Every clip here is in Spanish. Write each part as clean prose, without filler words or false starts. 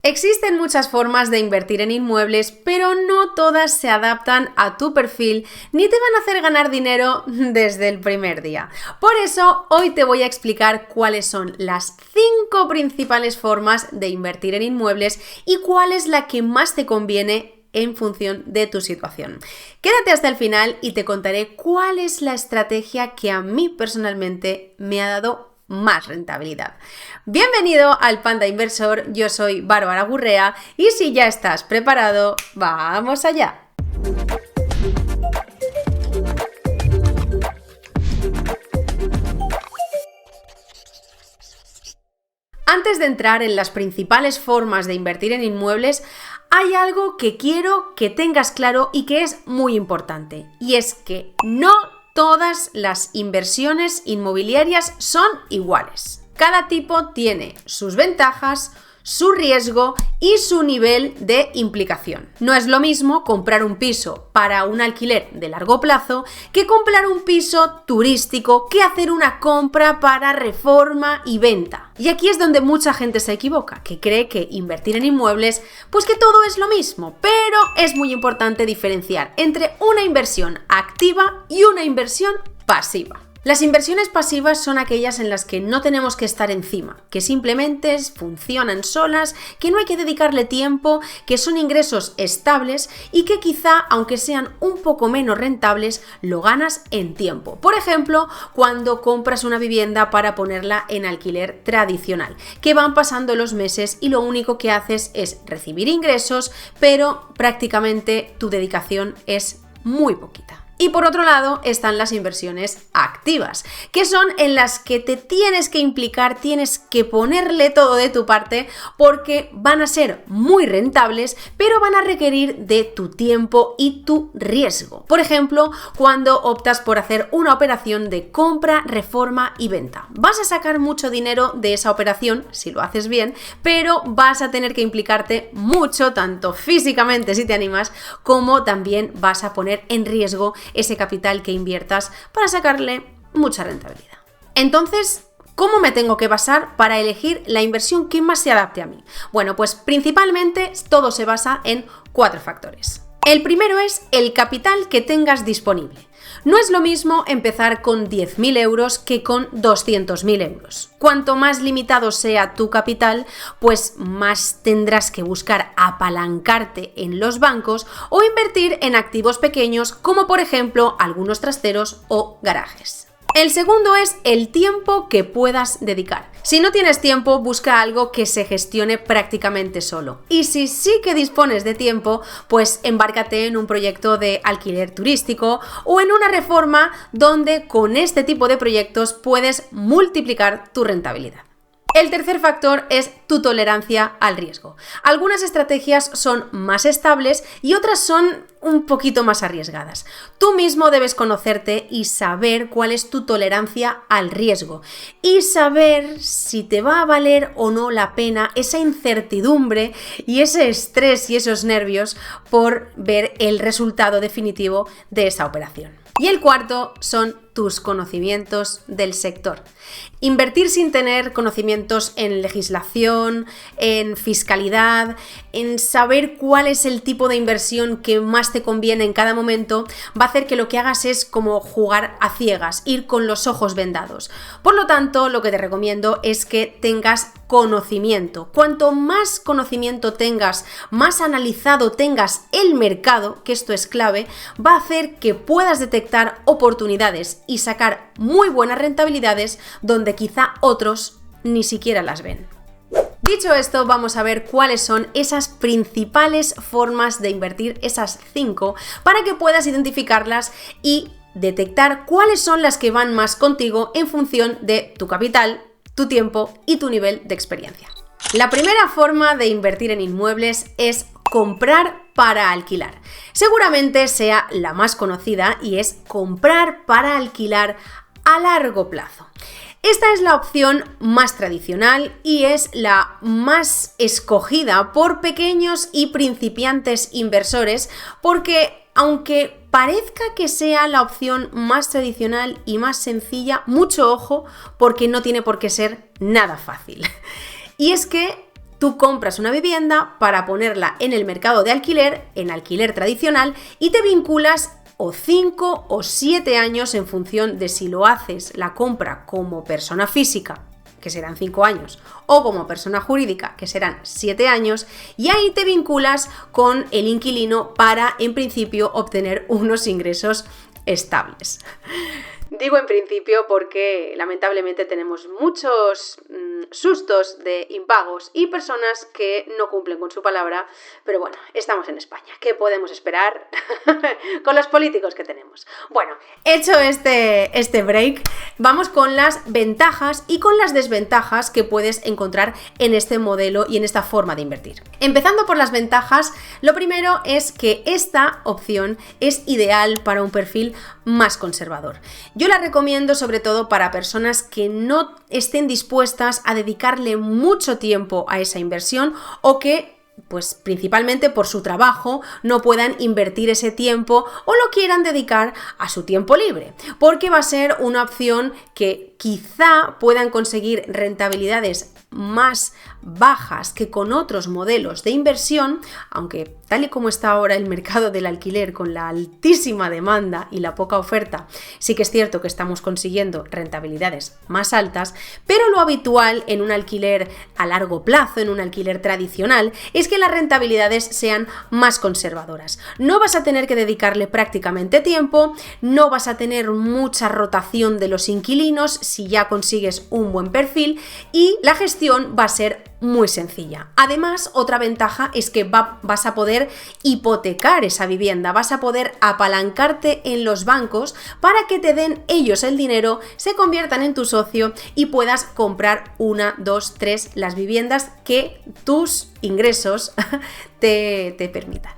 Existen muchas formas de invertir en inmuebles, pero no todas se adaptan a tu perfil ni te van a hacer ganar dinero desde el primer día. Por eso, hoy te voy a explicar cuáles son las 5 principales formas de invertir en inmuebles y cuál es la que más te conviene en función de tu situación. Quédate hasta el final y te contaré cuál es la estrategia que a mí personalmente me ha dado más rentabilidad. Bienvenido al Panda Inversor, yo soy Bárbara Gurrea y si ya estás preparado, ¡vamos allá! Antes de entrar en las principales formas de invertir en inmuebles, hay algo que quiero que tengas claro y que es muy importante, y es que no todas las inversiones inmobiliarias son iguales. Cada tipo tiene sus ventajas, su riesgo y su nivel de implicación. No es lo mismo comprar un piso para un alquiler de largo plazo que comprar un piso turístico, que hacer una compra para reforma y venta. Y aquí es donde mucha gente se equivoca, que cree que invertir en inmuebles, pues que todo es lo mismo, pero es muy importante diferenciar entre una inversión activa y una inversión pasiva. Las inversiones pasivas son aquellas en las que no tenemos que estar encima, que simplemente funcionan solas, que no hay que dedicarle tiempo, que son ingresos estables y que quizá, aunque sean un poco menos rentables, lo ganas en tiempo. Por ejemplo, cuando compras una vivienda para ponerla en alquiler tradicional, que van pasando los meses y lo único que haces es recibir ingresos, pero prácticamente tu dedicación es muy poquita. Y por otro lado están las inversiones activas, que son en las que te tienes que implicar, tienes que ponerle todo de tu parte porque van a ser muy rentables, pero van a requerir de tu tiempo y tu riesgo. Por ejemplo, cuando optas por hacer una operación de compra, reforma y venta. Vas a sacar mucho dinero de esa operación, si lo haces bien, pero vas a tener que implicarte mucho, tanto físicamente si te animas, como también vas a poner en riesgo ese capital que inviertas para sacarle mucha rentabilidad. Entonces, ¿cómo me tengo que basar para elegir la inversión que más se adapte a mí? Bueno, pues principalmente todo se basa en 4 factores. El primero es el capital que tengas disponible. No es lo mismo empezar con 10.000 euros que con 200.000 euros. Cuanto más limitado sea tu capital, pues más tendrás que buscar apalancarte en los bancos o invertir en activos pequeños como por ejemplo algunos trasteros o garajes. El segundo es el tiempo que puedas dedicar. Si no tienes tiempo, busca algo que se gestione prácticamente solo. Y si sí que dispones de tiempo, pues embárcate en un proyecto de alquiler turístico o en una reforma donde con este tipo de proyectos puedes multiplicar tu rentabilidad. El tercer factor es tu tolerancia al riesgo. Algunas estrategias son más estables y otras son un poquito más arriesgadas. Tú mismo debes conocerte y saber cuál es tu tolerancia al riesgo y saber si te va a valer o no la pena esa incertidumbre y ese estrés y esos nervios por ver el resultado definitivo de esa operación. Y el cuarto son tus conocimientos del sector. Invertir sin tener conocimientos en legislación, en fiscalidad, en saber cuál es el tipo de inversión que más te conviene en cada momento, va a hacer que lo que hagas es como jugar a ciegas, ir con los ojos vendados. Por lo tanto, lo que te recomiendo es que tengas conocimiento. Cuanto más conocimiento tengas, más analizado tengas el mercado, que esto es clave, va a hacer que puedas detectar oportunidades y sacar muy buenas rentabilidades donde quizá otros ni siquiera las ven. Dicho esto, vamos a ver cuáles son esas principales formas de invertir, esas 5, para que puedas identificarlas y detectar cuáles son las que van más contigo en función de tu capital, tu tiempo y tu nivel de experiencia. La primera forma de invertir en inmuebles es comprar para alquilar. Seguramente sea la más conocida y es comprar para alquilar a largo plazo. Esta es la opción más tradicional y es la más escogida por pequeños y principiantes inversores porque, aunque parezca que sea la opción más tradicional y más sencilla, mucho ojo porque no tiene por qué ser nada fácil. Y es que Tú compras una vivienda para ponerla en el mercado de alquiler, en alquiler tradicional, y te vinculas o 5 o 7 años en función de si lo haces la compra como persona física, que serán 5 años, o como persona jurídica, que serán 7 años, y ahí te vinculas con el inquilino para, en principio, obtener unos ingresos estables. Digo en principio porque lamentablemente tenemos muchos sustos de impagos y personas que no cumplen con su palabra, pero bueno, estamos en España. ¿Qué podemos esperar con los políticos que tenemos? Bueno, hecho este break, vamos con las ventajas y con las desventajas que puedes encontrar en este modelo y en esta forma de invertir. Empezando por las ventajas, lo primero es que esta opción es ideal para un perfil más conservador. Yo la recomiendo sobre todo para personas que no estén dispuestas a dedicarle mucho tiempo a esa inversión o que, pues principalmente por su trabajo, no puedan invertir ese tiempo o lo quieran dedicar a su tiempo libre, porque va a ser una opción que quizá puedan conseguir rentabilidades más bajas que con otros modelos de inversión, aunque tal y como está ahora el mercado del alquiler con la altísima demanda y la poca oferta, sí que es cierto que estamos consiguiendo rentabilidades más altas, pero lo habitual en un alquiler a largo plazo, en un alquiler tradicional, es que las rentabilidades sean más conservadoras. No vas a tener que dedicarle prácticamente tiempo, no vas a tener mucha rotación de los inquilinos si ya consigues un buen perfil y la gestión va a ser muy sencilla. Además, otra ventaja es que vas a poder hipotecar esa vivienda, vas a poder apalancarte en los bancos para que te den ellos el dinero, se conviertan en tu socio y puedas comprar 1, 2, 3 las viviendas que tus ingresos te permitan.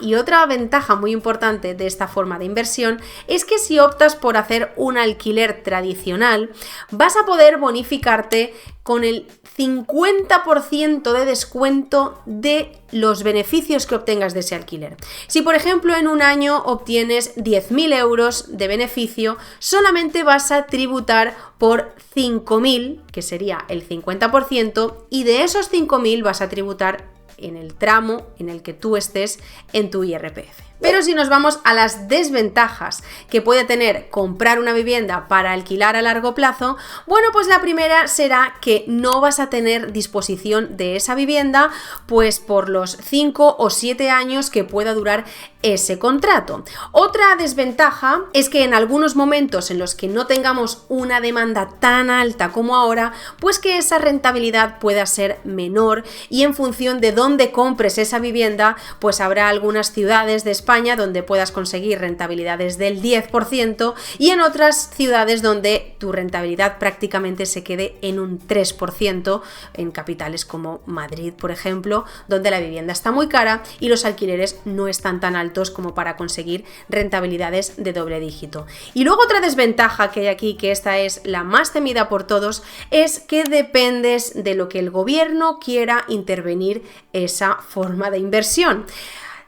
Y otra ventaja muy importante de esta forma de inversión es que si optas por hacer un alquiler tradicional, vas a poder bonificarte con el 50% de descuento de los beneficios que obtengas de ese alquiler. Si, por ejemplo, en un año obtienes 10.000 euros de beneficio, solamente vas a tributar por 5.000, que sería el 50%, y de esos 5.000 vas a tributar en el tramo en el que tú estés en tu IRPF. Pero si nos vamos a las desventajas que puede tener comprar una vivienda para alquilar a largo plazo, bueno, pues la primera será que no vas a tener disposición de esa vivienda pues por los 5 o 7 años que pueda durar ese contrato. Otra desventaja es que en algunos momentos en los que no tengamos una demanda tan alta como ahora, pues que esa rentabilidad pueda ser menor y en función de dónde compres esa vivienda, pues habrá algunas ciudades de España donde puedas conseguir rentabilidades del 10% y en otras ciudades donde tu rentabilidad prácticamente se quede en un 3%, en capitales como Madrid, por ejemplo, donde la vivienda está muy cara y los alquileres no están tan altos como para conseguir rentabilidades de doble dígito. Y luego otra desventaja que hay aquí, que esta es la más temida por todos, es que dependes de lo que el gobierno quiera intervenir esa forma de inversión.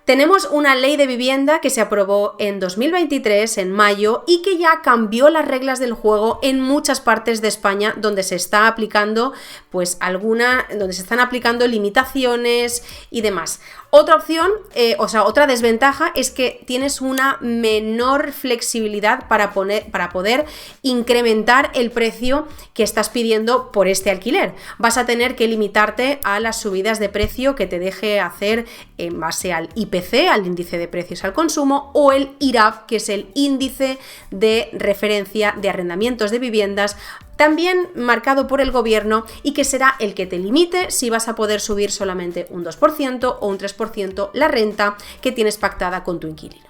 Tenemos una ley de vivienda que se aprobó en 2023, en mayo, y que ya cambió las reglas del juego en muchas partes de España donde se está aplicando, donde se están aplicando limitaciones y demás. Otra opción, otra desventaja es que tienes una menor flexibilidad para poder incrementar el precio que estás pidiendo por este alquiler. Vas a tener que limitarte a las subidas de precio que te deje hacer en base al IPC, al índice de precios al consumo, o el IRAP, que es el índice de referencia de arrendamientos de viviendas, también marcado por el gobierno, y que será el que te limite si vas a poder subir solamente un 2% o un 3% la renta que tienes pactada con tu inquilino.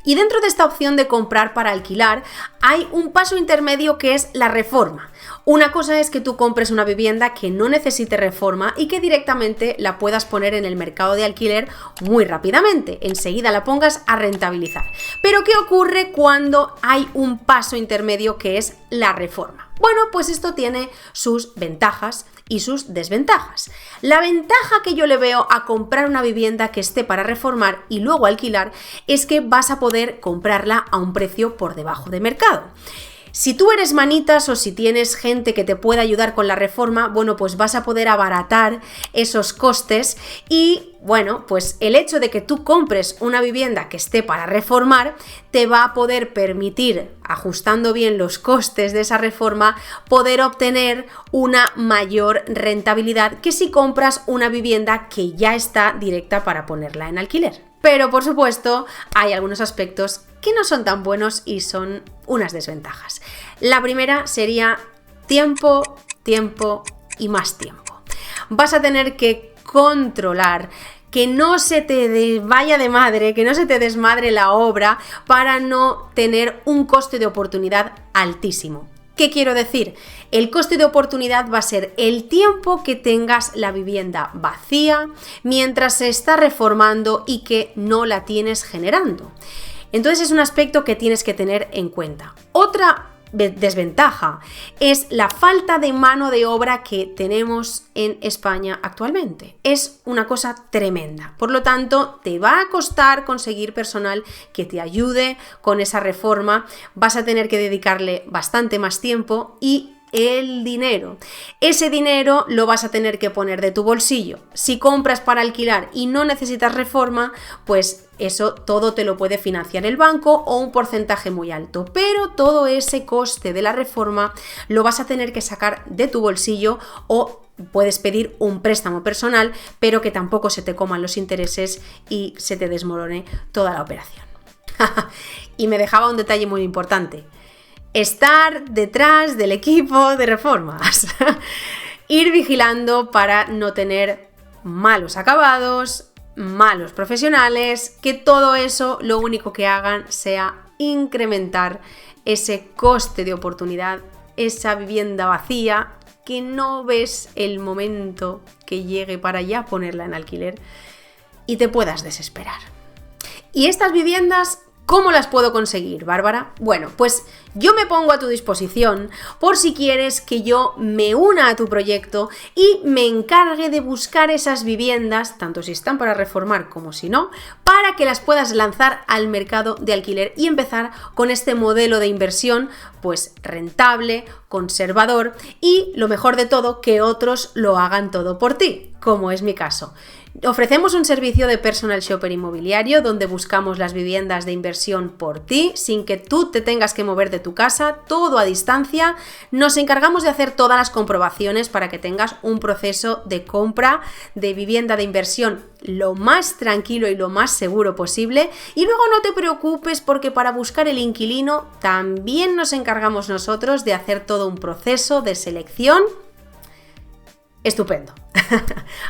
Y dentro de esta opción de comprar para alquilar hay un paso intermedio que es la reforma. Una cosa es que tú compres una vivienda que no necesite reforma y que directamente la puedas poner en el mercado de alquiler muy rápidamente, enseguida la pongas a rentabilizar. Pero ¿qué ocurre cuando hay un paso intermedio que es la reforma? Bueno, pues esto tiene sus ventajas y sus desventajas. La ventaja que yo le veo a comprar una vivienda que esté para reformar y luego alquilar es que vas a poder comprarla a un precio por debajo de mercado. Si tú eres manitas o si tienes gente que te pueda ayudar con la reforma, bueno, pues vas a poder abaratar esos costes y, bueno, pues el hecho de que tú compres una vivienda que esté para reformar te va a poder permitir, ajustando bien los costes de esa reforma, poder obtener una mayor rentabilidad que si compras una vivienda que ya está directa para ponerla en alquiler. Pero, por supuesto, hay algunos aspectos que no son tan buenos y son unas desventajas. La primera sería tiempo y más tiempo. Vas a tener que controlar que no se te vaya de madre, que no se te desmadre la obra para no tener un coste de oportunidad altísimo. ¿Qué quiero decir? El coste de oportunidad va a ser el tiempo que tengas la vivienda vacía mientras se está reformando y que no la tienes generando. Entonces es un aspecto que tienes que tener en cuenta. Otra desventaja es la falta de mano de obra que tenemos en España actualmente. Es una cosa tremenda. Por lo tanto, te va a costar conseguir personal que te ayude con esa reforma. Vas a tener que dedicarle bastante más tiempo y ese dinero lo vas a tener que poner de tu bolsillo. Si compras para alquilar y no necesitas reforma, pues eso todo te lo puede financiar el banco o un porcentaje muy alto, pero todo ese coste de la reforma lo vas a tener que sacar de tu bolsillo o puedes pedir un préstamo personal, pero que tampoco se te coman los intereses y se te desmorone toda la operación. Y me dejaba un detalle muy importante. Estar detrás del equipo de reformas. Ir vigilando para no tener malos acabados, malos profesionales, que todo eso lo único que hagan sea incrementar ese coste de oportunidad, esa vivienda vacía que no ves el momento que llegue para ya ponerla en alquiler y te puedas desesperar. Y estas viviendas, ¿cómo las puedo conseguir, Bárbara? Bueno, pues yo me pongo a tu disposición por si quieres que yo me una a tu proyecto y me encargue de buscar esas viviendas, tanto si están para reformar como si no, para que las puedas lanzar al mercado de alquiler y empezar con este modelo de inversión, pues rentable, conservador y, lo mejor de todo, que otros lo hagan todo por ti, como es mi caso. Ofrecemos un servicio de personal shopper inmobiliario donde buscamos las viviendas de inversión por ti sin que tú te tengas que mover de tu casa, todo a distancia. Nos encargamos de hacer todas las comprobaciones para que tengas un proceso de compra de vivienda de inversión lo más tranquilo y lo más seguro posible. Y luego no te preocupes porque para buscar el inquilino también nos encargamos nosotros de hacer todo un proceso de selección estupendo.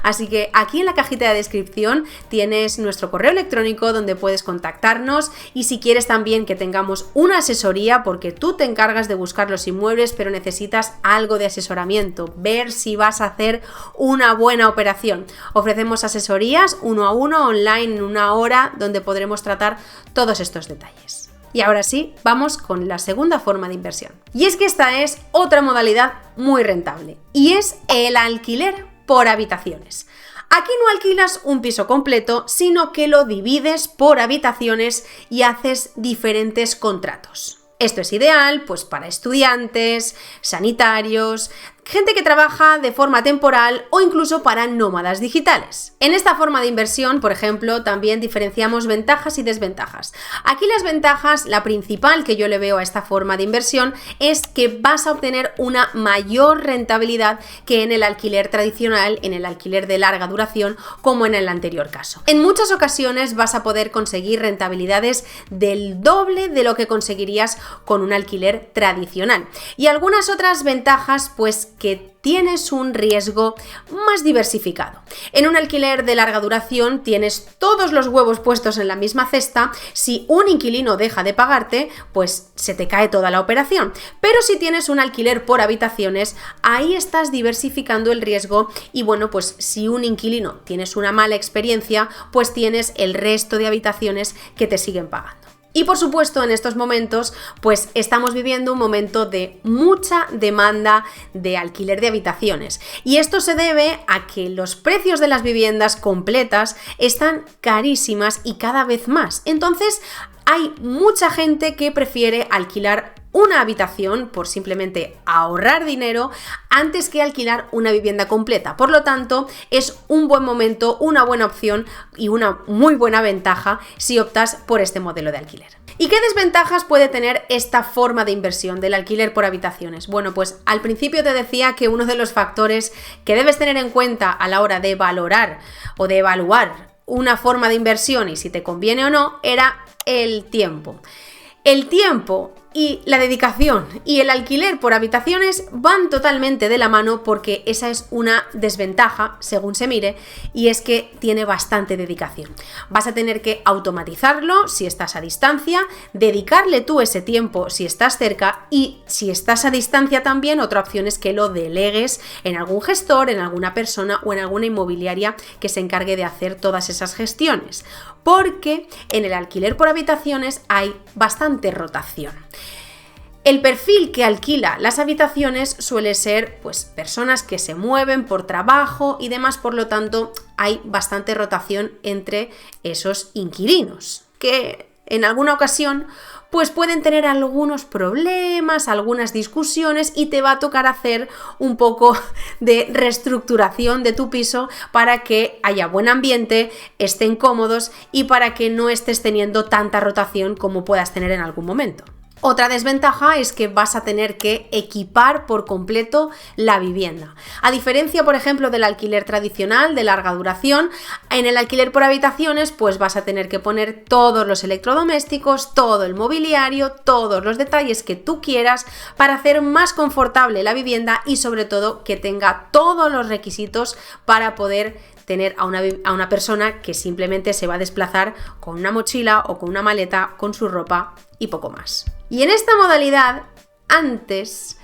Así que aquí en la cajita de descripción tienes nuestro correo electrónico donde puedes contactarnos y si quieres también que tengamos una asesoría porque tú te encargas de buscar los inmuebles pero necesitas algo de asesoramiento, ver si vas a hacer una buena operación. Ofrecemos asesorías 1 a 1 online en 1 hora donde podremos tratar todos estos detalles. Y ahora sí, vamos con la segunda forma de inversión. Y es que esta es otra modalidad muy rentable y es el alquiler por habitaciones. Aquí no alquilas un piso completo, sino que lo divides por habitaciones y haces diferentes contratos. Esto es ideal, pues para estudiantes, sanitarios, gente que trabaja de forma temporal o incluso para nómadas digitales. En esta forma de inversión, por ejemplo, también diferenciamos ventajas y desventajas. Aquí las ventajas, la principal que yo le veo a esta forma de inversión es que vas a obtener una mayor rentabilidad que en el alquiler tradicional, en el alquiler de larga duración, como en el anterior caso. En muchas ocasiones vas a poder conseguir rentabilidades del doble de lo que conseguirías con un alquiler tradicional. Y algunas otras ventajas, pues que tienes un riesgo más diversificado. En un alquiler de larga duración tienes todos los huevos puestos en la misma cesta. Si un inquilino deja de pagarte, pues se te cae toda la operación. Pero si tienes un alquiler por habitaciones, ahí estás diversificando el riesgo y bueno, pues si un inquilino tienes una mala experiencia, pues tienes el resto de habitaciones que te siguen pagando. Y por supuesto en estos momentos pues estamos viviendo un momento de mucha demanda de alquiler de habitaciones y esto se debe a que los precios de las viviendas completas están carísimas y cada vez más. Entonces hay mucha gente que prefiere alquilar una habitación por simplemente ahorrar dinero antes que alquilar una vivienda completa. Por lo tanto, es un buen momento, una buena opción y una muy buena ventaja si optas por este modelo de alquiler. ¿Y qué desventajas puede tener esta forma de inversión del alquiler por habitaciones? Bueno, pues al principio te decía que uno de los factores que debes tener en cuenta a la hora de valorar o de evaluar una forma de inversión y si te conviene o no era el tiempo. El tiempo y la dedicación y el alquiler por habitaciones van totalmente de la mano porque esa es una desventaja según se mire y es que tiene bastante dedicación. Vas a tener que automatizarlo si estás a distancia, dedicarle tú ese tiempo si estás cerca y si estás a distancia también otra opción es que lo delegues en algún gestor, en alguna persona o en alguna inmobiliaria que se encargue de hacer todas esas gestiones. Porque en el alquiler por habitaciones hay bastante rotación. El perfil que alquila las habitaciones suele ser pues personas que se mueven por trabajo y demás, por lo tanto hay bastante rotación entre esos inquilinos que en alguna ocasión pues pueden tener algunos problemas, algunas discusiones y te va a tocar hacer un poco de reestructuración de tu piso para que haya buen ambiente, estén cómodos y para que no estés teniendo tanta rotación como puedas tener en algún momento. Otra desventaja es que vas a tener que equipar por completo la vivienda. A diferencia, por ejemplo, del alquiler tradicional de larga duración, en el alquiler por habitaciones pues vas a tener que poner todos los electrodomésticos, todo el mobiliario, todos los detalles que tú quieras para hacer más confortable la vivienda y sobre todo que tenga todos los requisitos para poder tener a una persona que simplemente se va a desplazar con una mochila o con una maleta, con su ropa y poco más. Y en esta modalidad, antes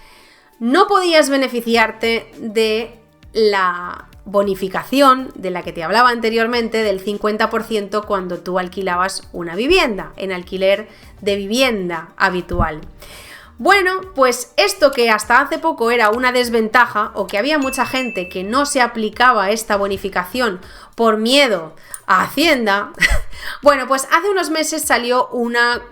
no podías beneficiarte de la bonificación de la que te hablaba anteriormente del 50% cuando tú alquilabas una vivienda, en alquiler de vivienda habitual. Bueno, pues esto que hasta hace poco era una desventaja o que había mucha gente que no se aplicaba esta bonificación por miedo a Hacienda, bueno, pues hace unos meses salió una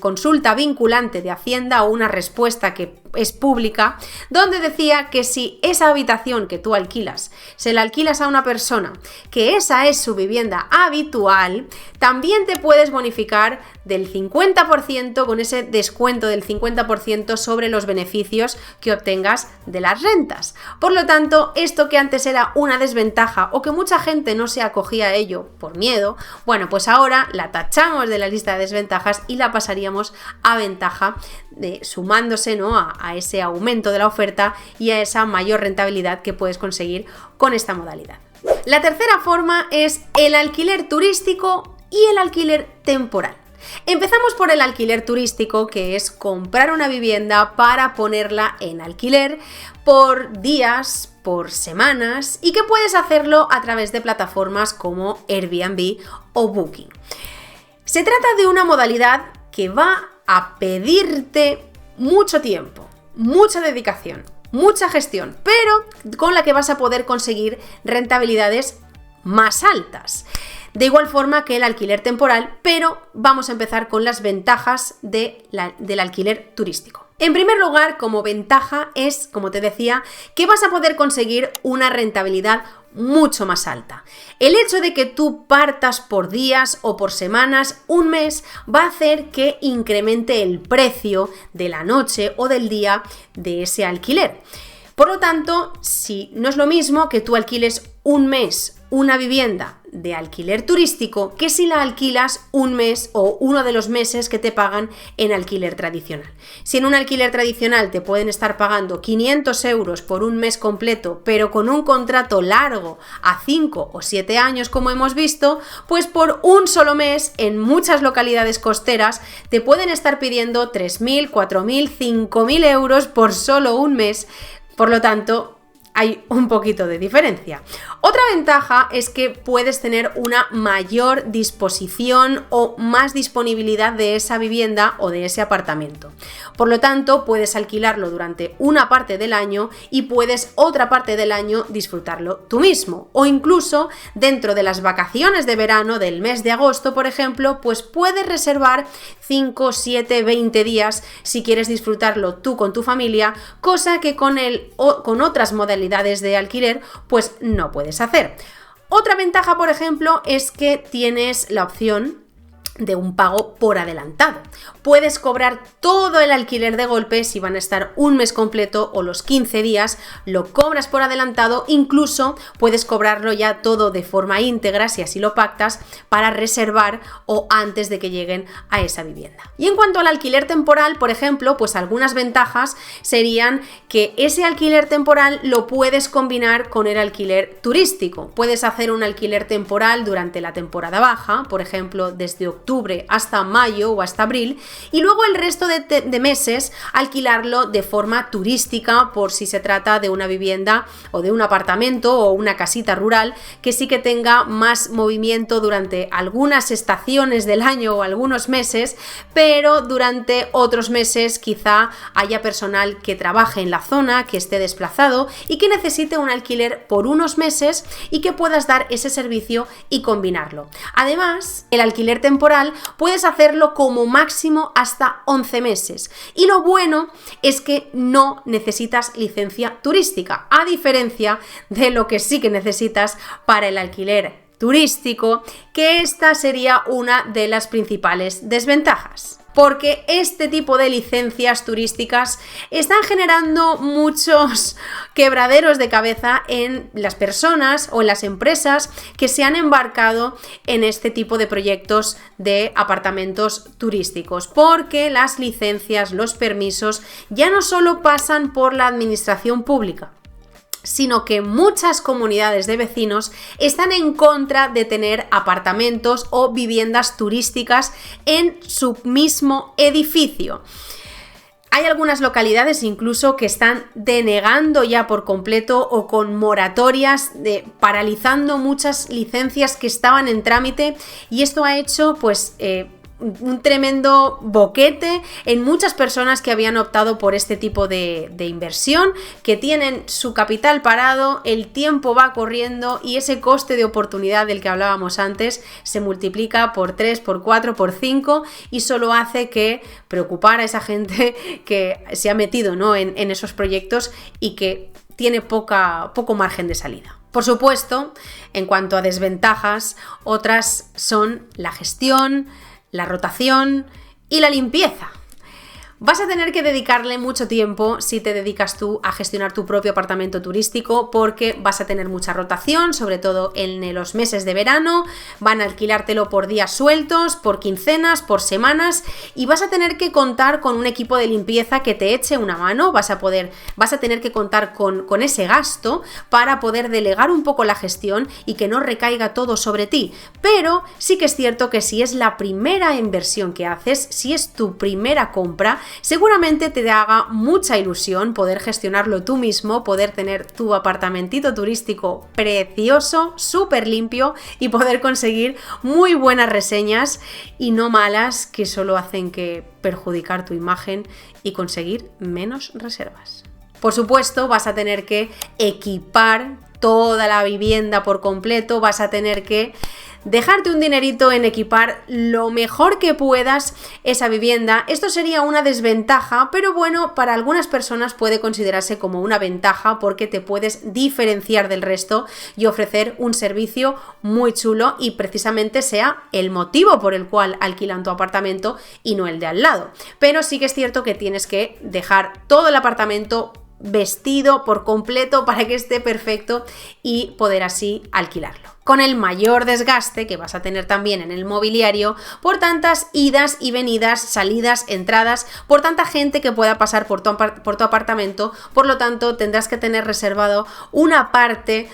consulta vinculante de Hacienda o una respuesta que es pública, donde decía que si esa habitación que tú alquilas, se la alquilas a una persona, que esa es su vivienda habitual, también te puedes bonificar del 50% con ese descuento del 50% sobre los beneficios que obtengas de las rentas. Por lo tanto, esto que antes era una desventaja o que mucha gente no se acogía a ello por miedo, bueno, pues ahora la tachamos de la lista de desventajas y la pasaríamos a ventaja, sumándose, ¿no?, a ese aumento de la oferta y a esa mayor rentabilidad que puedes conseguir con esta modalidad. La tercera forma es el alquiler turístico y el alquiler temporal. Empezamos por el alquiler turístico, que es comprar una vivienda para ponerla en alquiler por días, por semanas y que puedes hacerlo a través de plataformas como Airbnb o Booking. Se trata de una modalidad que va a pedirte mucho tiempo, mucha dedicación, mucha gestión, pero con la que vas a poder conseguir rentabilidades más altas. De igual forma que el alquiler temporal, pero vamos a empezar con las ventajas del alquiler turístico. En primer lugar, como ventaja es, como te decía, que vas a poder conseguir una rentabilidad mucho más alta. El hecho de que tú partas por días o por semanas, un mes, va a hacer que incremente el precio de la noche o del día de ese alquiler. Por lo tanto, si no es lo mismo que tú alquiles un mes una vivienda de alquiler turístico que si la alquilas un mes o uno de los meses que te pagan en alquiler tradicional. Si en un alquiler tradicional te pueden estar pagando 500 euros por un mes completo, pero con un contrato largo a 5 o 7 años como hemos visto, pues por un solo mes en muchas localidades costeras te pueden estar pidiendo 3.000, 4.000, 5.000 euros por solo un mes. Por lo tanto, hay un poquito de diferencia. Otra ventaja es que puedes tener una mayor disposición o más disponibilidad de esa vivienda o de ese apartamento. Por lo tanto, puedes alquilarlo durante una parte del año y puedes otra parte del año disfrutarlo tú mismo. O incluso dentro de las vacaciones de verano del mes de agosto, por ejemplo, pues puedes reservar 5, 7, 20 días si quieres disfrutarlo tú con tu familia, cosa que con otras modalidades de alquiler pues no puedes hacer. Otra ventaja, por ejemplo, es que tienes la opción de un pago por adelantado. Puedes cobrar todo el alquiler de golpe si van a estar un mes completo o los 15 días, lo cobras por adelantado, incluso puedes cobrarlo ya todo de forma íntegra si así lo pactas para reservar o antes de que lleguen a esa vivienda. Y en cuanto al alquiler temporal, por ejemplo, pues algunas ventajas serían que ese alquiler temporal lo puedes combinar con el alquiler turístico. Puedes hacer un alquiler temporal durante la temporada baja, por ejemplo, desde octubre hasta mayo o hasta abril, y luego el resto de meses alquilarlo de forma turística por si se trata de una vivienda o de un apartamento o una casita rural que sí que tenga más movimiento durante algunas estaciones del año o algunos meses, pero durante otros meses quizá haya personal que trabaje en la zona, que esté desplazado y que necesite un alquiler por unos meses y que puedas dar ese servicio y combinarlo. Además, el alquiler temporal puedes hacerlo como máximo hasta 11 meses. Y lo bueno es que no necesitas licencia turística, a diferencia de lo que sí que necesitas para el alquiler turístico, que esta sería una de las principales desventajas. Porque este tipo de licencias turísticas están generando muchos quebraderos de cabeza en las personas o en las empresas que se han embarcado en este tipo de proyectos de apartamentos turísticos, porque las licencias, los permisos ya no solo pasan por la administración pública, sino que muchas comunidades de vecinos están en contra de tener apartamentos o viviendas turísticas en su mismo edificio. Hay algunas localidades incluso que están denegando ya por completo o con moratorias, paralizando muchas licencias que estaban en trámite, y esto ha hecho pues un tremendo boquete en muchas personas que habían optado por este tipo de inversión, que tienen su capital parado, el tiempo va corriendo y ese coste de oportunidad del que hablábamos antes se multiplica por 3, por 4, por 5 y solo hace que preocupar a esa gente que se ha metido, ¿no?, en esos proyectos y que tiene poco margen de salida. Por supuesto, en cuanto a desventajas, otras son la gestión, la rotación y la limpieza. Vas a tener que dedicarle mucho tiempo si te dedicas tú a gestionar tu propio apartamento turístico, porque vas a tener mucha rotación, sobre todo en los meses de verano. Van a alquilártelo por días sueltos, por quincenas, por semanas, y vas a tener que contar con un equipo de limpieza que te eche una mano. Vas a tener que contar con ese gasto para poder delegar un poco la gestión y que no recaiga todo sobre ti. Pero sí que es cierto que si es la primera inversión que haces, si es tu primera compra, seguramente te haga mucha ilusión poder gestionarlo tú mismo, poder tener tu apartamentito turístico precioso, súper limpio y poder conseguir muy buenas reseñas y no malas que solo hacen que perjudicar tu imagen y conseguir menos reservas. Por supuesto, vas a tener que equipar toda la vivienda por completo, vas a tener que dejarte un dinerito en equipar lo mejor que puedas esa vivienda. Esto sería una desventaja, pero bueno, para algunas personas puede considerarse como una ventaja porque te puedes diferenciar del resto y ofrecer un servicio muy chulo y precisamente sea el motivo por el cual alquilan tu apartamento y no el de al lado. Pero sí que es cierto que tienes que dejar todo el apartamento vestido por completo para que esté perfecto y poder así alquilarlo. con el mayor desgaste que vas a tener también en el mobiliario por tantas idas y venidas, salidas, entradas, por tanta gente que pueda pasar por tu apartamento. Por lo tanto, tendrás que tener reservado una parte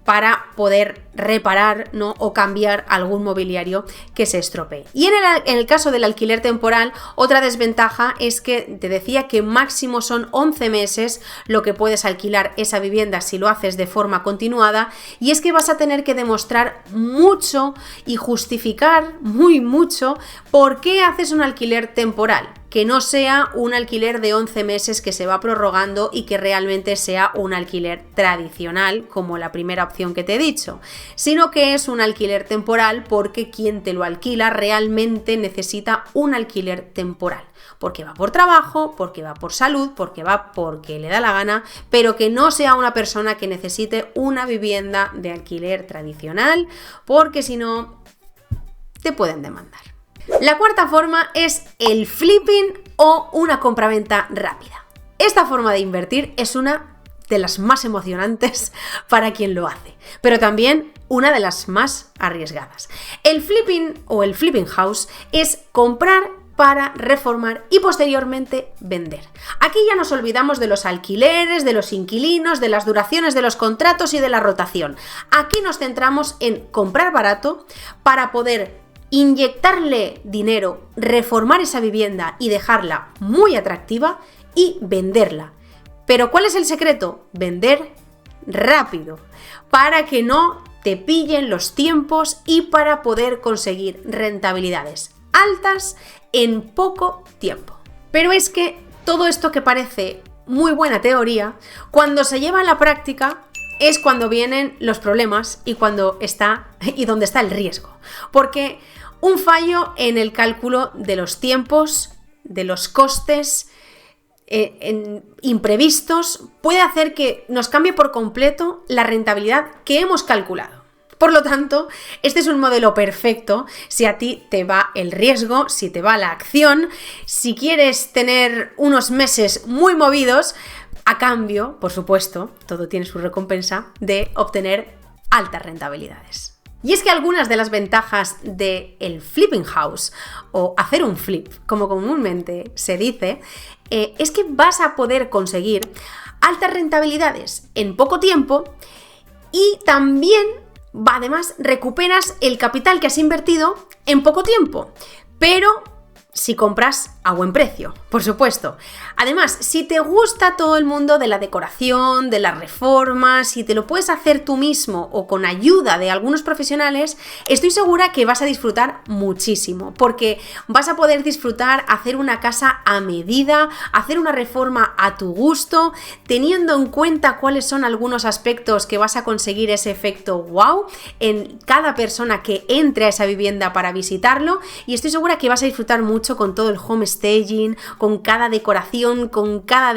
para poder reparar, ¿no?, o cambiar algún mobiliario que se estropee. Y en el caso del alquiler temporal, otra desventaja es que te decía que máximo son 11 meses lo que puedes alquilar esa vivienda si lo haces de forma continuada, y es que vas a tener que demostrar mucho y justificar mucho por qué haces un alquiler temporal, que no sea un alquiler de 11 meses que se va prorrogando y que realmente sea un alquiler tradicional como la primera opción que te he dicho, sino que es un alquiler temporal porque quien te lo alquila realmente necesita un alquiler temporal, porque va por trabajo, porque va por salud, porque le da la gana, pero que no sea una persona que necesite una vivienda de alquiler tradicional, porque si no te pueden demandar. La cuarta forma es el flipping o una compraventa rápida. Esta forma de invertir es una de las más emocionantes para quien lo hace, pero también una de las más arriesgadas. El flipping o el flipping house es comprar para reformar y posteriormente vender. Aquí ya nos olvidamos de los alquileres, de los inquilinos, de las duraciones de los contratos y de la rotación. Aquí nos centramos en comprar barato para poder inyectarle dinero, reformar esa vivienda y dejarla muy atractiva y venderla. Pero ¿cuál es el secreto? Vender rápido, para que no te pillen los tiempos y para poder conseguir rentabilidades altas en poco tiempo. Pero es que todo esto que parece muy buena teoría, cuando se lleva a la práctica es cuando vienen los problemas y donde está el riesgo. Porque un fallo en el cálculo de los tiempos, de los costes imprevistos, puede hacer que nos cambie por completo la rentabilidad que hemos calculado. Por lo tanto, este es un modelo perfecto si a ti te va el riesgo, si te va la acción, si quieres tener unos meses muy movidos, a cambio, por supuesto, todo tiene su recompensa, de obtener altas rentabilidades. Y es que algunas de las ventajas del flipping house o hacer un flip, como comúnmente se dice, es que vas a poder conseguir altas rentabilidades en poco tiempo y también, además, recuperas el capital que has invertido en poco tiempo, pero si compras a buen precio, por supuesto. Además, si te gusta todo el mundo de la decoración, de las reformas, si te lo puedes hacer tú mismo o con ayuda de algunos profesionales, estoy segura que vas a disfrutar muchísimo, porque vas a poder disfrutar hacer una casa a medida, hacer una reforma a tu gusto, teniendo en cuenta cuáles son algunos aspectos que vas a conseguir ese efecto wow en cada persona que entre a esa vivienda para visitarlo, y estoy segura que vas a disfrutar mucho con todo el home staging, con cada decoración, con cada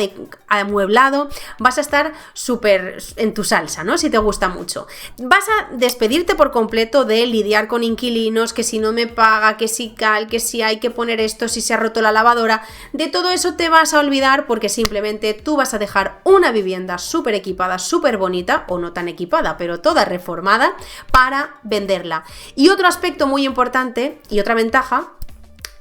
amueblado. Vas a estar súper en tu salsa, ¿no? Si te gusta mucho. Vas a despedirte por completo de lidiar con inquilinos, que si no me paga, que si que si hay que poner esto, si se ha roto la lavadora. De todo eso te vas a olvidar, porque simplemente tú vas a dejar una vivienda súper equipada, súper bonita, o no tan equipada, pero toda reformada, para venderla. Y otro aspecto muy importante y otra ventaja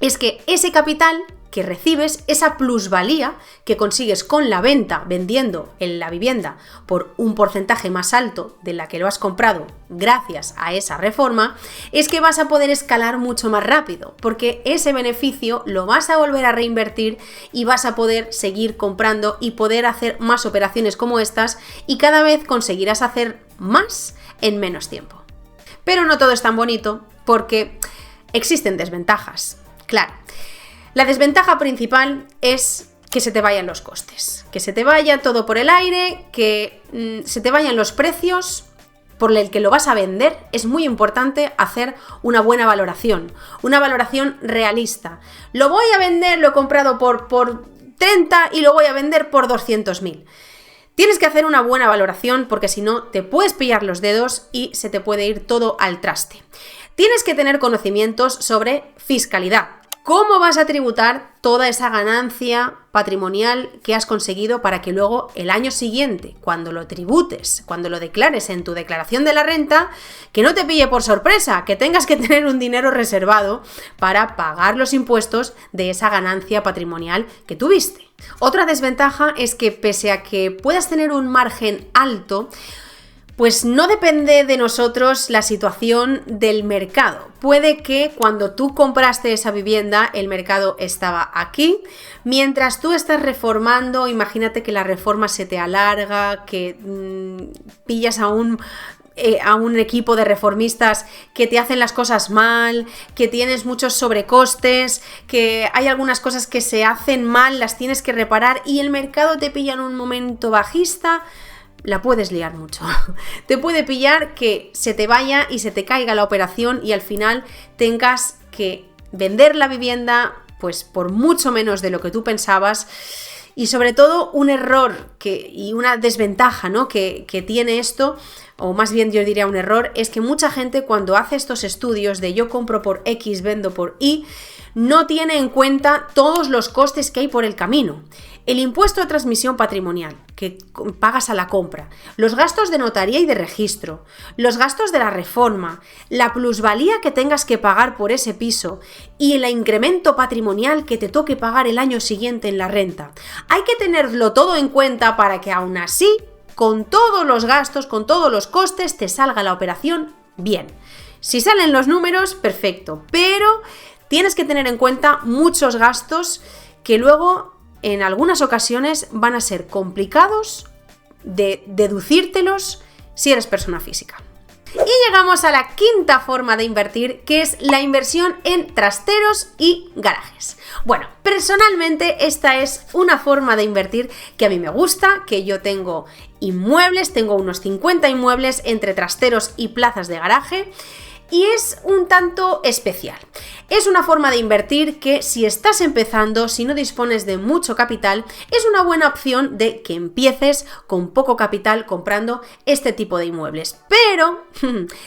es que ese capital que recibes, esa plusvalía que consigues con la venta, vendiendo en la vivienda por un porcentaje más alto de la que lo has comprado gracias a esa reforma, es que vas a poder escalar mucho más rápido, porque ese beneficio lo vas a volver a reinvertir y vas a poder seguir comprando y poder hacer más operaciones como estas, y cada vez conseguirás hacer más en menos tiempo. Pero no todo es tan bonito, porque existen desventajas. Claro, la desventaja principal es que se te vayan los costes, que se te vaya todo por el aire, que se te vayan los precios por el que lo vas a vender. Es muy importante hacer una buena valoración, una valoración realista. Lo voy a vender, lo he comprado por 30 y lo voy a vender por 200.000. Tienes que hacer una buena valoración, porque si no te puedes pillar los dedos y se te puede ir todo al traste. Tienes que tener conocimientos sobre fiscalidad. ¿Cómo vas a tributar toda esa ganancia patrimonial que has conseguido para que luego el año siguiente, cuando lo tributes, cuando lo declares en tu declaración de la renta, que no te pille por sorpresa, que tengas que tener un dinero reservado para pagar los impuestos de esa ganancia patrimonial que tuviste? Otra desventaja es que pese a que puedas tener un margen alto, pues no depende de nosotros la situación del mercado. Puede que cuando tú compraste esa vivienda, el mercado estaba aquí. Mientras tú estás reformando, imagínate que la reforma se te alarga, que pillas a un equipo de reformistas que te hacen las cosas mal, que tienes muchos sobrecostes, que hay algunas cosas que se hacen mal, las tienes que reparar y el mercado te pilla en un momento bajista. La puedes liar mucho. Te puede pillar que se te vaya y se te caiga la operación y al final tengas que vender la vivienda pues por mucho menos de lo que tú pensabas. Y sobre todo un error y una desventaja, ¿no? que tiene esto, o más bien yo diría un error, es que mucha gente cuando hace estos estudios de yo compro por X, vendo por Y, no tiene en cuenta todos los costes que hay por el camino. El impuesto de transmisión patrimonial que pagas a la compra, los gastos de notaría y de registro, los gastos de la reforma, la plusvalía que tengas que pagar por ese piso y el incremento patrimonial que te toque pagar el año siguiente en la renta. Hay que tenerlo todo en cuenta para que aún así, con todos los gastos, con todos los costes, te salga la operación bien. Si salen los números, perfecto, pero tienes que tener en cuenta muchos gastos que luego en algunas ocasiones van a ser complicados de deducírtelos si eres persona física. Y llegamos a la quinta forma de invertir, que es la inversión en trasteros y garajes. Bueno, personalmente esta es una forma de invertir que a mí me gusta, que yo tengo inmuebles, tengo unos 50 inmuebles entre trasteros y plazas de garaje. Y es un tanto especial. Es una forma de invertir que si estás empezando, si no dispones de mucho capital, es una buena opción de que empieces con poco capital comprando este tipo de inmuebles. Pero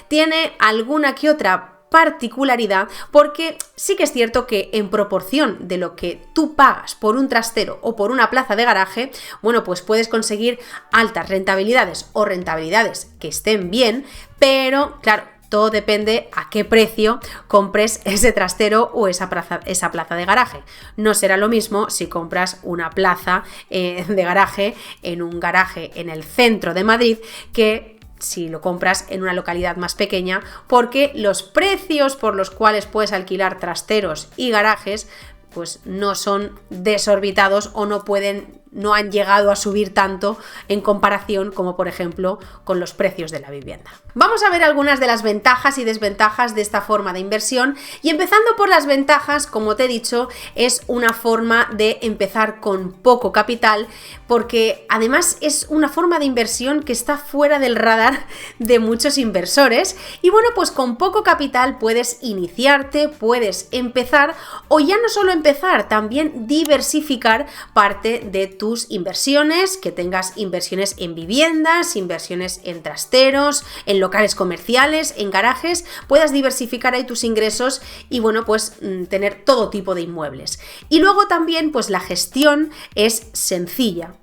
tiene alguna que otra particularidad porque sí que es cierto que en proporción de lo que tú pagas por un trastero o por una plaza de garaje, bueno, pues puedes conseguir altas rentabilidades o rentabilidades que estén bien, pero claro, todo depende a qué precio compres ese trastero o esa plaza de garaje. No será lo mismo si compras una plaza de garaje en un garaje en el centro de Madrid que si lo compras en una localidad más pequeña, porque los precios por los cuales puedes alquilar trasteros y garajes pues no son desorbitados o no han llegado a subir tanto en comparación como por ejemplo con los precios de la vivienda. Vamos a ver algunas de las ventajas y desventajas de esta forma de inversión y empezando por las ventajas, como te he dicho, es una forma de empezar con poco capital porque además es una forma de inversión que está fuera del radar de muchos inversores y bueno, pues con poco capital puedes iniciarte, puedes empezar o ya no solo empezar, también diversificar parte de tus inversiones, que tengas inversiones en viviendas, inversiones en trasteros, en locales comerciales, en garajes, puedas diversificar ahí tus ingresos y bueno, pues tener todo tipo de inmuebles. Y luego también pues la gestión es sencilla.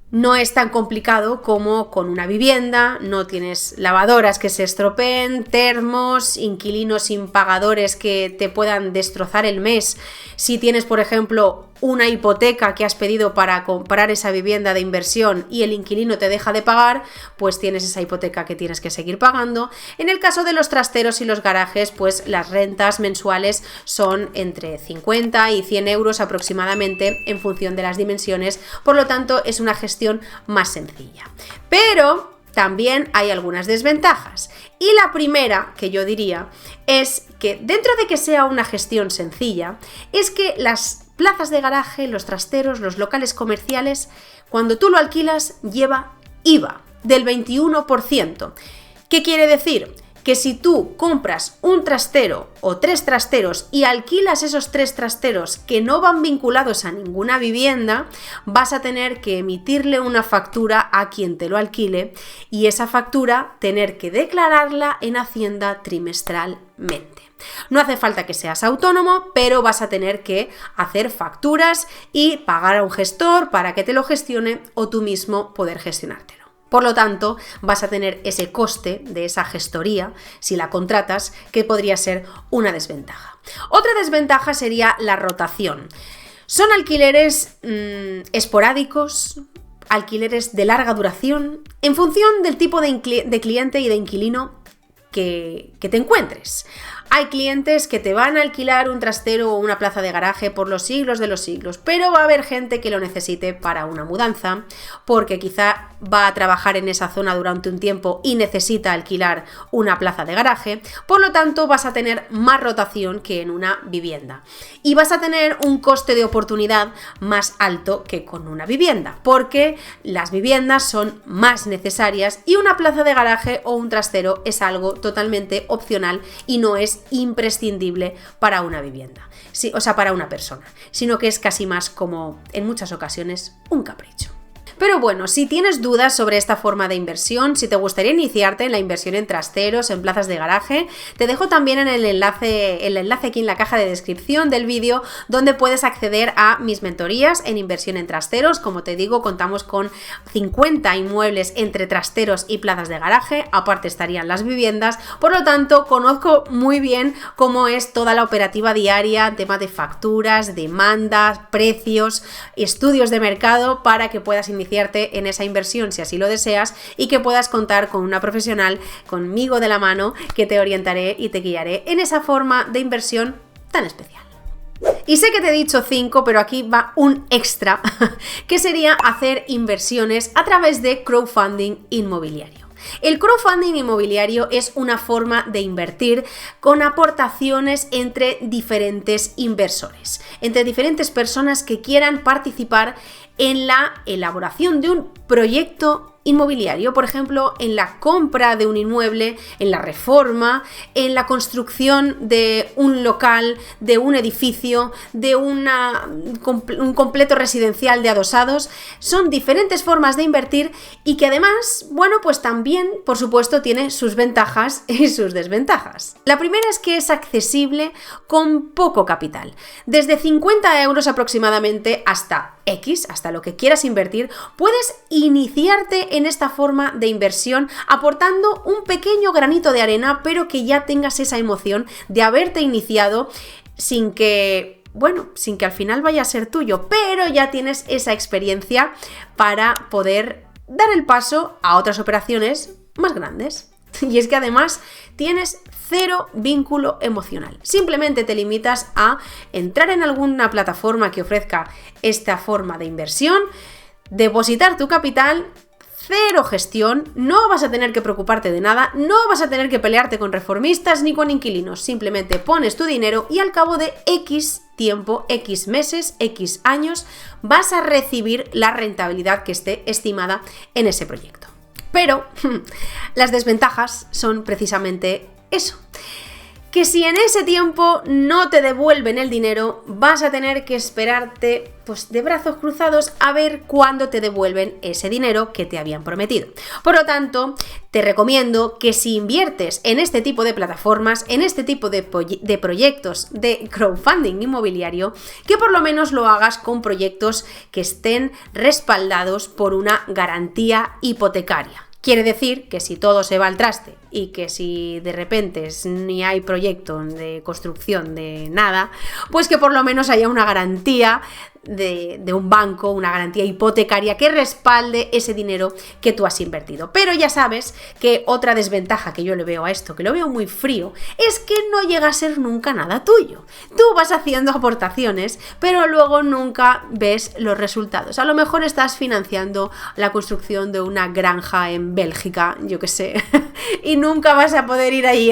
No es tan complicado como con una vivienda, no tienes lavadoras que se estropeen, termos, inquilinos impagadores que te puedan destrozar el mes. Si tienes, por ejemplo, una hipoteca que has pedido para comprar esa vivienda de inversión y el inquilino te deja de pagar, pues tienes esa hipoteca que tienes que seguir pagando. En el caso de los trasteros y los garajes, pues las rentas mensuales son entre 50 y 100 euros aproximadamente en función de las dimensiones, por lo tanto es una gestión más sencilla. Pero también hay algunas desventajas y la primera que yo diría es que dentro de que sea una gestión sencilla, es que las plazas de garaje, los trasteros, los locales comerciales, cuando tú lo alquilas lleva IVA del 21%. ¿Qué quiere decir? que si tú compras un trastero o 3 trasteros y alquilas esos 3 trasteros que no van vinculados a ninguna vivienda, vas a tener que emitirle una factura a quien te lo alquile y esa factura tener que declararla en Hacienda trimestralmente. No hace falta que seas autónomo, pero vas a tener que hacer facturas y pagar a un gestor para que te lo gestione o tú mismo poder gestionártelo. Por lo tanto, vas a tener ese coste de esa gestoría, si la contratas, que podría ser una desventaja. Otra desventaja sería la rotación. Son alquileres esporádicos, alquileres de larga duración, en función del tipo de cliente y de inquilino que te encuentres. Hay clientes que te van a alquilar un trastero o una plaza de garaje por los siglos de los siglos, pero va a haber gente que lo necesite para una mudanza, porque quizá va a trabajar en esa zona durante un tiempo y necesita alquilar una plaza de garaje, por lo tanto vas a tener más rotación que en una vivienda. Y vas a tener un coste de oportunidad más alto que con una vivienda, porque las viviendas son más necesarias y una plaza de garaje o un trastero es algo totalmente opcional y no es imprescindible para una vivienda, sí, o sea, para una persona, sino que es casi más como, en muchas ocasiones, un capricho. Pero bueno, si tienes dudas sobre esta forma de inversión, si te gustaría iniciarte en la inversión en trasteros, en plazas de garaje, te dejo también en el enlace aquí en la caja de descripción del vídeo, donde puedes acceder a mis mentorías en inversión en trasteros. Como te digo, contamos con 50 inmuebles entre trasteros y plazas de garaje, aparte estarían las viviendas, por lo tanto conozco muy bien cómo es toda la operativa diaria, tema de facturas, demandas, precios, estudios de mercado, para que puedas iniciarte en esa inversión si así lo deseas y que puedas contar con una profesional, conmigo de la mano, que te orientaré y te guiaré en esa forma de inversión tan especial. Y sé que te he dicho 5, pero aquí va un extra, que sería hacer inversiones a través de crowdfunding inmobiliario. El crowdfunding inmobiliario es una forma de invertir con aportaciones entre diferentes inversores, entre diferentes personas que quieran participar en la elaboración de un proyecto inmobiliario, por ejemplo, en la compra de un inmueble, en la reforma, en la construcción de un local, de un edificio, de un completo residencial de adosados. Son diferentes formas de invertir y que además, bueno, pues también, por supuesto, tiene sus ventajas y sus desventajas. La primera es que es accesible con poco capital. Desde 50 euros aproximadamente hasta X, hasta lo que quieras invertir, puedes iniciarte en esta forma de inversión aportando un pequeño granito de arena, pero que ya tengas esa emoción de haberte iniciado sin que al final vaya a ser tuyo, pero ya tienes esa experiencia para poder dar el paso a otras operaciones más grandes. Y es que además tienes cero vínculo emocional. Simplemente te limitas a entrar en alguna plataforma que ofrezca esta forma de inversión, depositar tu capital, cero gestión, no vas a tener que preocuparte de nada, no vas a tener que pelearte con reformistas ni con inquilinos, simplemente pones tu dinero y al cabo de X tiempo, X meses, X años, vas a recibir la rentabilidad que esté estimada en ese proyecto. Pero las desventajas son precisamente eso, que si en ese tiempo no te devuelven el dinero, vas a tener que esperarte pues de brazos cruzados a ver cuándo te devuelven ese dinero que te habían prometido. Por lo tanto, te recomiendo que si inviertes en este tipo de plataformas, en este tipo de proyectos de crowdfunding inmobiliario, que por lo menos lo hagas con proyectos que estén respaldados por una garantía hipotecaria. Quiere decir que si todo se va al traste y que si de repente ni hay proyecto de construcción de nada, pues que por lo menos haya una garantía de un banco, una garantía hipotecaria que respalde ese dinero que tú has invertido. Pero ya sabes que otra desventaja que yo le veo a esto, que lo veo muy frío, es que no llega a ser nunca nada tuyo. Tú vas haciendo aportaciones, pero luego nunca ves los resultados. A lo mejor estás financiando la construcción de una granja en Bélgica, yo qué sé, y nunca vas a poder ir ahí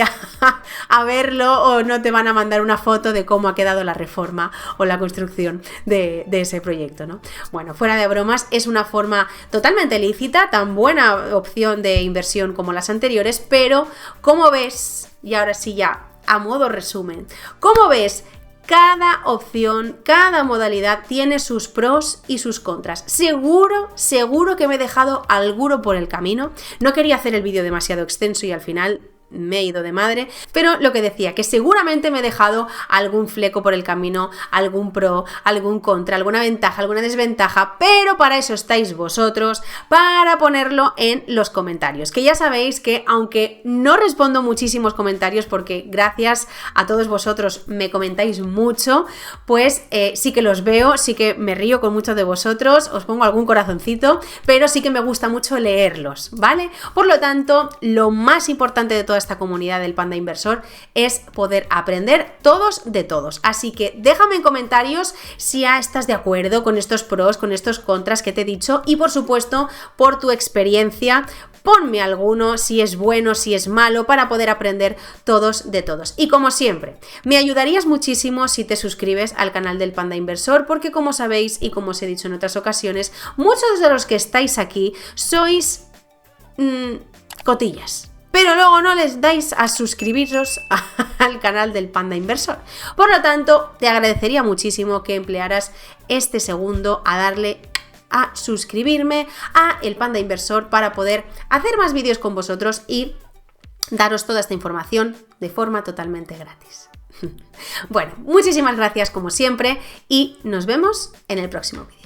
a verlo, o no te van a mandar una foto de cómo ha quedado la reforma o la construcción de de ese proyecto, ¿no? Bueno, fuera de bromas, es una forma totalmente lícita, tan buena opción de inversión como las anteriores, pero como ves, y ahora sí ya, a modo resumen, como ves, cada opción, cada modalidad tiene sus pros y sus contras. Seguro que me he dejado alguno por el camino. No quería hacer el vídeo demasiado extenso y al final me he ido de madre, pero lo que decía, que seguramente me he dejado algún fleco por el camino, algún pro, algún contra, alguna ventaja, alguna desventaja, pero para eso estáis vosotros, para ponerlo en los comentarios, que ya sabéis que aunque no respondo muchísimos comentarios, porque gracias a todos vosotros me comentáis mucho, pues sí que los veo, sí que me río con muchos de vosotros, os pongo algún corazoncito, pero sí que me gusta mucho leerlos, ¿vale? Por lo tanto, lo más importante de toda esta comunidad del Panda Inversor es poder aprender todos de todos. Así que déjame en comentarios si ya estás de acuerdo con estos pros, con estos contras que te he dicho y por supuesto por tu experiencia. Ponme alguno, si es bueno, si es malo, para poder aprender todos de todos. Y como siempre, me ayudarías muchísimo si te suscribes al canal del Panda Inversor, porque como sabéis y como os he dicho en otras ocasiones, muchos de los que estáis aquí sois cotillas. Pero luego no les dais a suscribiros al canal del Panda Inversor. Por lo tanto, te agradecería muchísimo que emplearas este segundo a darle a suscribirme a el Panda Inversor para poder hacer más vídeos con vosotros y daros toda esta información de forma totalmente gratis. Bueno, muchísimas gracias como siempre y nos vemos en el próximo vídeo.